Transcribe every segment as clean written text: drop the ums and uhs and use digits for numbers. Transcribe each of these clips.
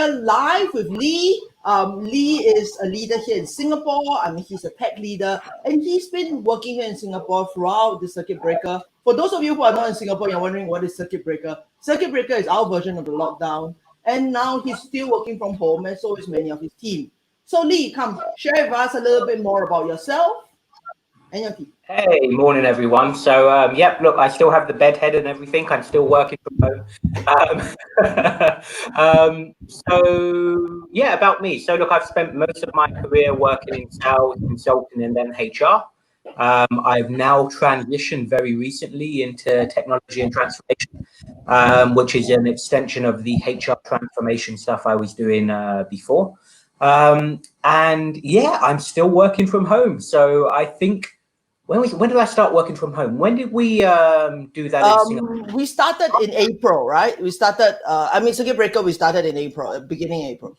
here live with Lee. Lee is a leader here in Singapore. I mean, he's a tech leader, and he's been working here in Singapore throughout the circuit breaker. For those of you who are not in Singapore, you're wondering what is circuit breaker. Circuit breaker is our version of the lockdown, and now he's still working from home, and so is many of his team. So Lee, come share with us a little bit more about yourself and your team. Hey, morning everyone. So yep, look, I still have the bed head and everything. I'm still working from home. So yeah, about me. So look, I've spent most of my career working in sales, consulting, and then HR. I've now transitioned very recently into technology and transformation, which is an extension of the HR transformation stuff I was doing before. And yeah, I'm still working from home. So I think when did I start working from home? When did we do that in Singapore? We started in April, right? We started, circuit breaker, we started in April, beginning April.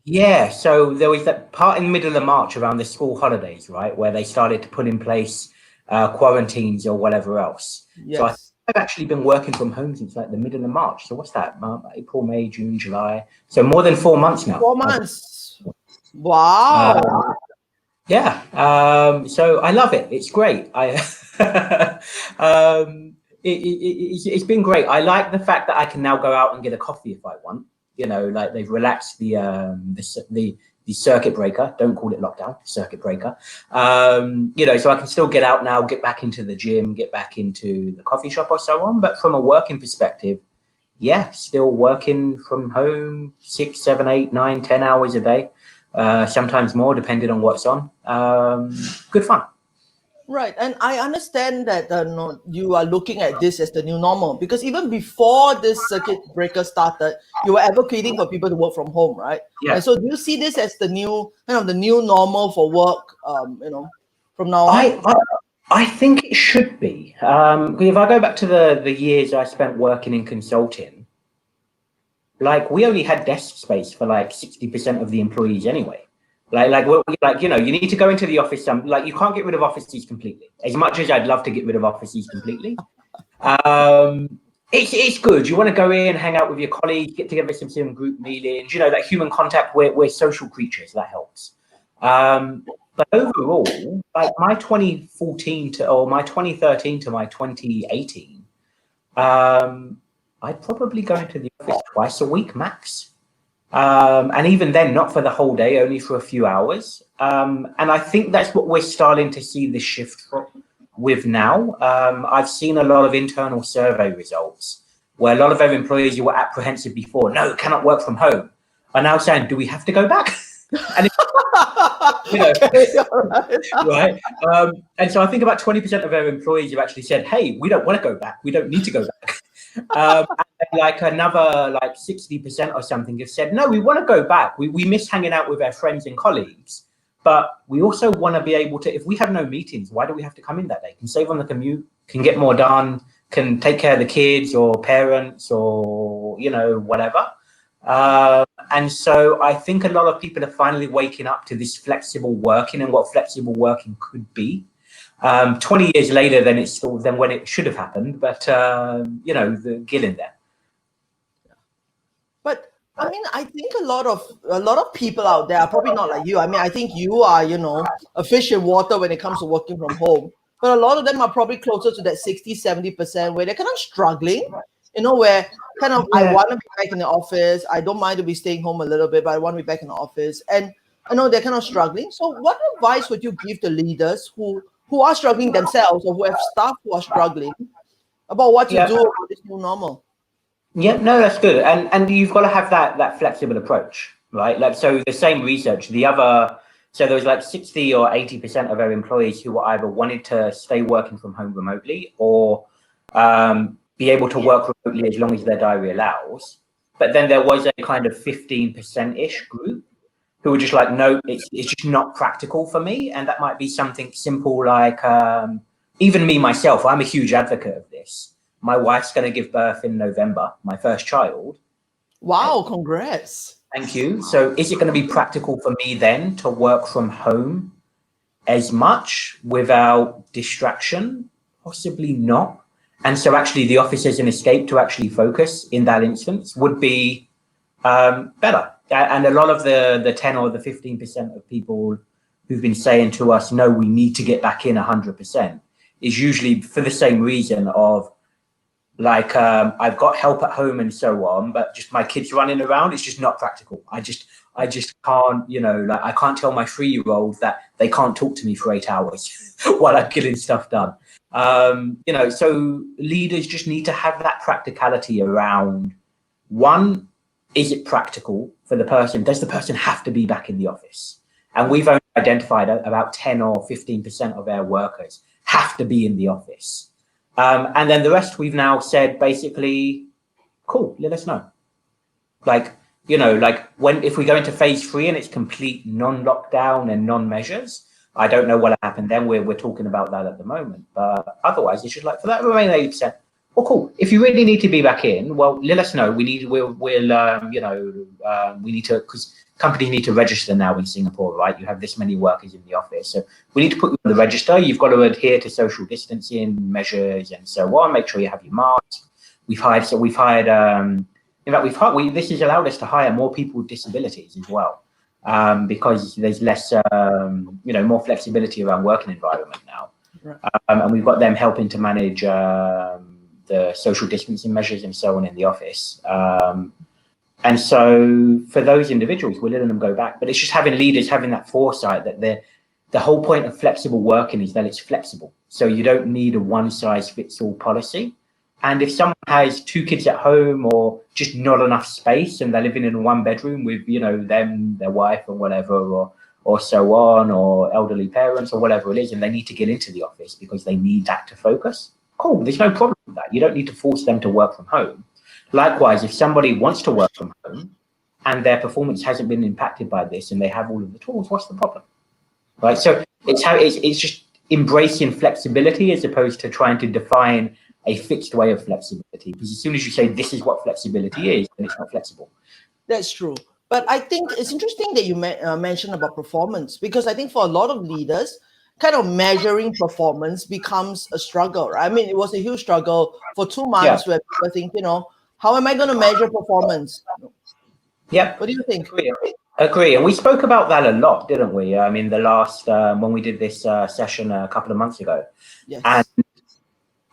Yeah, so there was that part in the middle of March around the school holidays, right, where they started to put in place quarantines or whatever else. Yes. So I've actually been working from home since like the middle of March. So what's that? April, May, June, July. So more than 4 months now. 4 months. Wow. Yeah. So I love it. It's great. It's been great. I like the fact that I can now go out and get a coffee if I want. You know, like they've relaxed the circuit breaker. Don't call it lockdown, circuit breaker. You know, so I can still get out now, get back into the gym, get back into the coffee shop or so on. But from a working perspective, yeah, still working from home 6, 7, 8, 9, 10 hours a day. Sometimes more, depending on what's on. Good fun. Right, and I understand that you are looking at this as the new normal, because even before this circuit breaker started, you were advocating for people to work from home, right? Yeah. And so do you see this as the new normal for work, from now on? I think it should be. If I go back to the years I spent working in consulting, like we only had desk space for like 60% of the employees anyway. Like you know, you need to go into the office. Like you can't get rid of offices completely. As much as I'd love to get rid of offices completely, it's good. You want to go in, hang out with your colleagues, get together some group meetings. You know, that human contact. We're social creatures. That helps. But overall, like my 2013 to my 2018, I'd probably go into the office twice a week max. And even then, not for the whole day, only for a few hours. And I think that's what we're starting to see the shift with now. I've seen a lot of internal survey results where a lot of our employees who were apprehensive before, no, cannot work from home, are now saying, do we have to go back? And you know, right? And so I think about 20% of our employees have actually said, hey, we don't want to go back. We don't need to go back. And like another like 60% or something have said, no, we want to go back. We miss hanging out with our friends and colleagues, but we also want to be able to, if we have no meetings, why do we have to come in that day? Can save on the commute, can get more done, can take care of the kids or parents or, you know, whatever. And so I think a lot of people are finally waking up to this flexible working and what flexible working could be. 20 years later than when it should have happened, but you know, get in there. But I mean, I think a lot of people out there are probably not like you. I mean, I think you are, a fish in water when it comes to working from home. But a lot of them are probably closer to that 60-70% where they're kind of struggling, where kind of, I want to be back in the office. I don't mind to be staying home a little bit, but I want to be back in the office. And I know they're kind of struggling. So what advice would you give to leaders who are struggling themselves or who have staff who are struggling about what to do about this new normal? Yeah, no, that's good. And you've got to have that flexible approach, right? Like, so the same research, so there was like 60 or 80% of our employees who were either wanted to stay working from home remotely or be able to work remotely as long as their diary allows. But then there was a kind of 15%-ish group who were just like, no, it's just not practical for me. And that might be something simple like, even me, myself, I'm a huge advocate of this. My wife's going to give birth in November, my first child. Wow, congrats. Thank you. So is it going to be practical for me then to work from home as much without distraction? Possibly not. And so actually the office as an escape to actually focus in that instance would be better. And a lot of the 10 or the 15% of people who've been saying to us, no, we need to get back in 100%, is usually for the same reason of, like, I've got help at home and so on, but just my kids running around, it's just not practical. I just can't, you know, like I can't tell my 3-year-old that they can't talk to me for 8 hours while I'm getting stuff done. You know, so leaders just need to have that practicality around, one, is it practical for the person? Does the person have to be back in the office? And we've only identified about 10 or 15% of our workers have to be in the office. And then the rest we've now said, basically, cool, let us know. Like, you know, like if we go into phase 3 and it's complete non-lockdown and non-measures, I don't know what'll happen then. We're talking about that at the moment. But otherwise, it's just like, for that remaining 80%, well, cool. If you really need to be back in, well, let us know. We need to, because companies need to register now in Singapore, right? You have this many workers in the office. So we need to put you on the register. You've got to adhere to social distancing measures and so on. Make sure you have your mask. We've hired, in fact, this has allowed us to hire more people with disabilities as well, because there's less, more flexibility around working environment now. Right. And we've got them helping to manage the social distancing measures and so on in the office. And so for those individuals, we're letting them go back. But it's just having leaders having that foresight that the whole point of flexible working is that it's flexible. So you don't need a one-size-fits-all policy. And if someone has 2 kids at home or just not enough space and they're living in a 1-bedroom with, you know, them, their wife or whatever, or so on, or elderly parents or whatever it is, and they need to get into the office because they need that to focus, cool, there's no problem with that. You don't need to force them to work from home. Likewise, if somebody wants to work from home and their performance hasn't been impacted by this and they have all of the tools, what's the problem? Right? So it's just embracing flexibility as opposed to trying to define a fixed way of flexibility. Because as soon as you say this is what flexibility is, then it's not flexible. That's true. But I think it's interesting that you mentioned about performance, because I think for a lot of leaders, kind of measuring performance becomes a struggle, right? I mean, it was a huge struggle for 2 months where people think, you know, how am I going to measure performance? Yeah. What do you think? Agree. And we spoke about that a lot, didn't we? I mean, the last, when we did this session a couple of months ago. Yes. And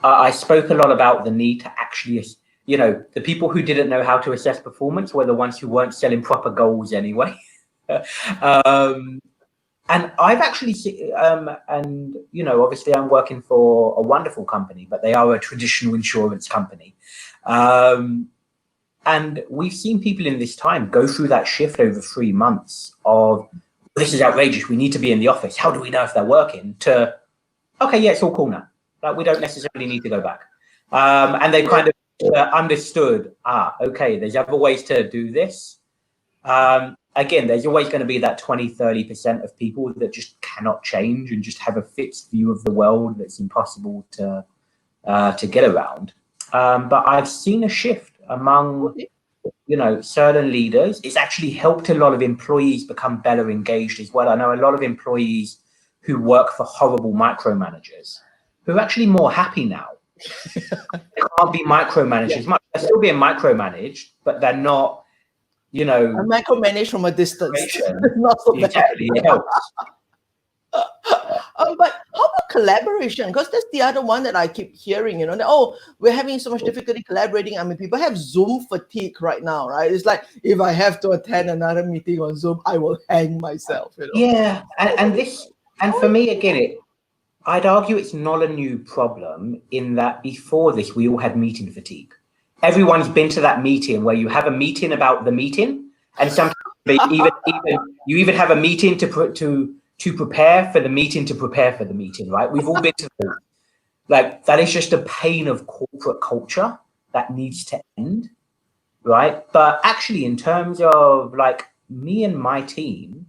I spoke a lot about the need to actually, you know, the people who didn't know how to assess performance were the ones who weren't selling proper goals anyway. And I've actually seen, and, you know, obviously I'm working for a wonderful company, but they are a traditional insurance company. And we've seen people in this time go through that shift over 3 months of, this is outrageous, we need to be in the office. How do we know if they're working? To, okay, yeah, it's all cool now. Like, we don't necessarily need to go back. And they kind of understood, okay, there's other ways to do this. Again, there's always going to be that 20-30% of people that just cannot change and just have a fixed view of the world that's impossible to get around. But I've seen a shift among, you know, certain leaders. It's actually helped a lot of employees become better engaged as well. I know a lot of employees who work for horrible micromanagers who are actually more happy now. They can't be micromanaged as much. They're still being micromanaged, but they're not, you know, micromanage from a distance. Not so bad. Exactly, it helps. But how about collaboration? Because that's the other one that I keep hearing, you know, that, oh, we're having so much difficulty collaborating. I mean, people have Zoom fatigue right now, right? It's like, if I have to attend another meeting on Zoom, I will hang myself, you know? Yeah, and for me, again, I'd argue it's not a new problem in that before this, we all had meeting fatigue. Everyone's been to that meeting where you have a meeting about the meeting, and sometimes you even have a meeting to prepare for the meeting to prepare for the meeting, right? We've all been to those. Like, that is just a pain of corporate culture that needs to end, right? But actually, in terms of like me and my team,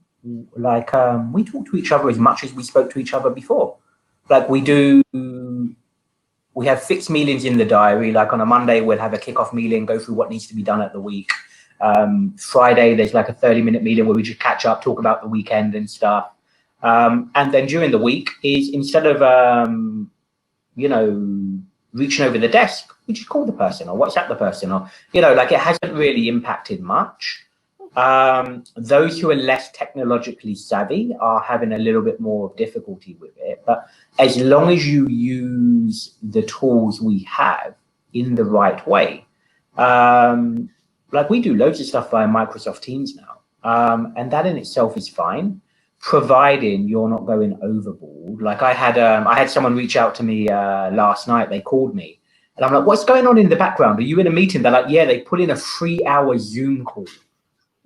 like we talk to each other as much as we spoke to each other before. Like, we have fixed meetings in the diary. Like, on a Monday, we'll have a kickoff meeting, go through what needs to be done at the week. Friday, there's like a 30-minute meeting where we just catch up, talk about the weekend and stuff. And then during the week is, instead of, you know, reaching over the desk, we just call the person or WhatsApp the person, or, you know, like, it hasn't really impacted much. Those who are less technologically savvy are having a little bit more difficulty with it. But as long as you use the tools we have in the right way, like we do loads of stuff via Microsoft Teams now, and that in itself is fine, providing you're not going overboard. Like I had someone reach out to me last night. They called me, and I'm like, "What's going on in the background? Are you in a meeting?" They're like, "Yeah, they put in a 3-hour Zoom call."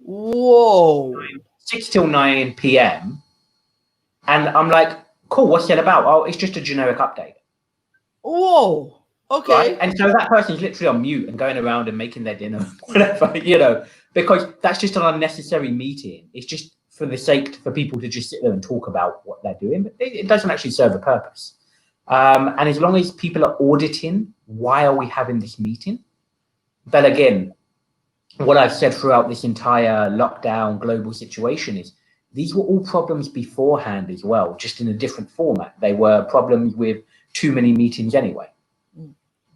Whoa. 6 till 9 p.m. And I'm like, cool, what's it about? Oh, it's just a generic update. Whoa. Okay. Right? And so that person's literally on mute and going around and making their dinner, whatever, you know, because that's just an unnecessary meeting. It's just for the sake for people to just sit there and talk about what they're doing, but it doesn't actually serve a purpose. And as long as people are auditing, why are we having this meeting? But again, what I've said throughout this entire lockdown global situation is these were all problems beforehand as well, just in a different format. They were problems with too many meetings anyway.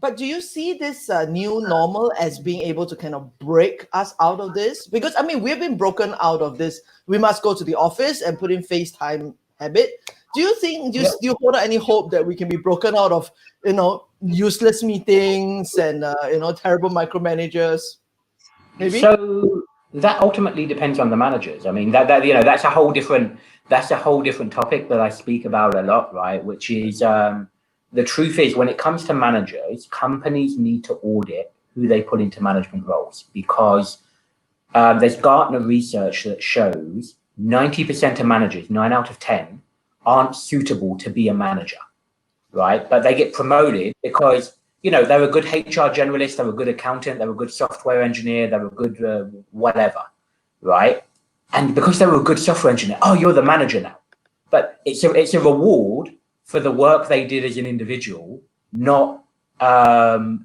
But do you see this new normal as being able to kind of break us out of this? Because, I mean, we've been broken out of this. We must go to the office and put in FaceTime habit. Do you think, do you hold any hope that we can be broken out of, you know, useless meetings and, you know, terrible micromanagers? Maybe? So that ultimately depends on the managers. I mean, that you know, that's a whole different topic that I speak about a lot, right? Which is the truth is, when it comes to managers, companies need to audit who they put into management roles, because there's Gartner research that shows 90% of managers, 9 out of 10, aren't suitable to be a manager, right? But they get promoted because, you know, they're a good HR generalist, they're a good accountant, they're a good software engineer, they're a good whatever, right? And because they were a good software engineer, oh, you're the manager now. But it's a reward for the work they did as an individual, not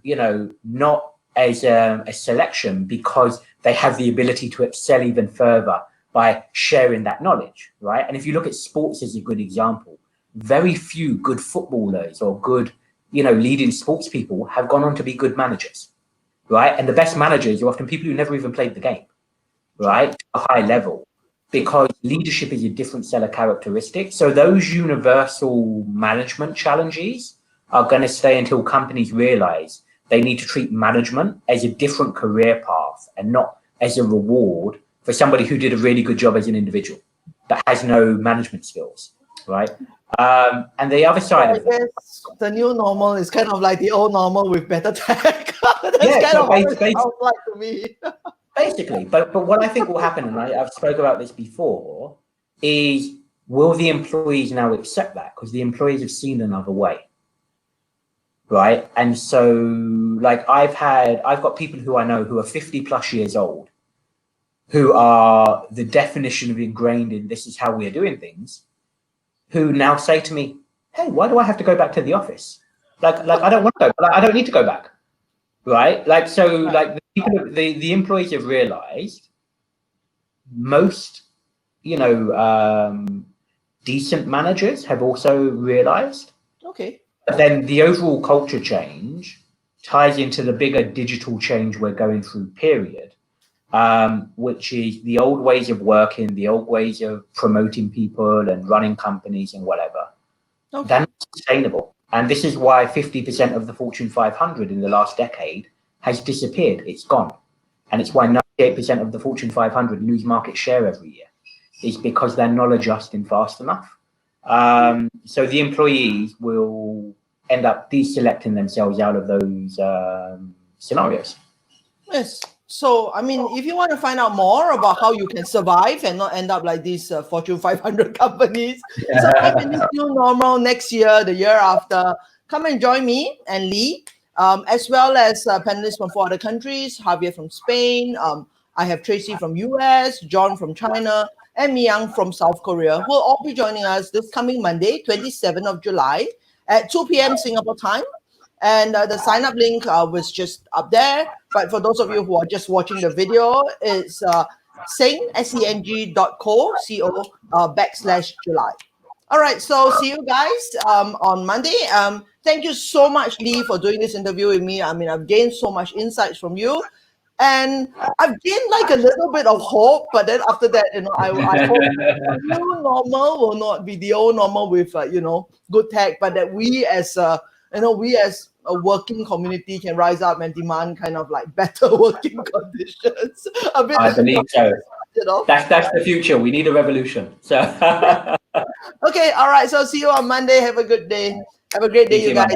you know, not as a selection, because they have the ability to excel even further by sharing that knowledge, right? And if you look at sports as a good example, very few good footballers or good, you know, leading sports people have gone on to be good managers, right? And the best managers are often people who never even played the game, right? To a high level, because leadership is a different set of characteristics. So those universal management challenges are going to stay until companies realize they need to treat management as a different career path and not as a reward for somebody who did a really good job as an individual but has no management skills, right? And the other side of it, the new normal is kind of like the old normal with better tech. That's yeah, kind so of what it sounds like to me. Basically, but what I think will happen, and I've spoke about this before, is will the employees now accept that? Because the employees have seen another way, right? And so, like, I've got people who I know who are 50 plus years old, who are the definition of ingrained in this is how we're doing things, who now say to me, "Hey, why do I have to go back to the office? Like I don't want to go. I don't need to go back." Right? Like, so, like, the employees have realized most, you know, decent managers have also realized. Okay. But then the overall culture change ties into the bigger digital change we're going through, period, which is the old ways of working, the old ways of promoting people and running companies and whatever. Okay. They're not sustainable. And this is why 50% of the Fortune 500 in the last decade has disappeared. It's gone. And it's why 98% of the Fortune 500 lose market share every year. It's because they're not adjusting fast enough. So the employees will end up deselecting themselves out of those scenarios. Yes. So, I mean, if you want to find out more about how you can survive and not end up like these Fortune 500 companies, survive in this new normal next year, the year after, come and join me and Lee, as well as panelists from 4 other countries, Javier from Spain, I have Tracy from US, John from China, and Myung from South Korea, who will all be joining us this coming Monday, 27th of July at 2 p.m. Singapore time. And the sign-up link was just up there. But for those of you who are just watching the video, it's seng.co/July. All right, so see you guys on Monday. Thank you so much, Lee, for doing this interview with me. I mean, I've gained so much insights from you. And I've gained like a little bit of hope, but then after that, I hope the new normal will not be the old normal with good tech, but that we as a working community can rise up and demand kind of like better working conditions. A bit, I believe so. That's the future. We need a revolution. So okay, all right. So see you on Monday. Have a good day. Have a great day, you guys.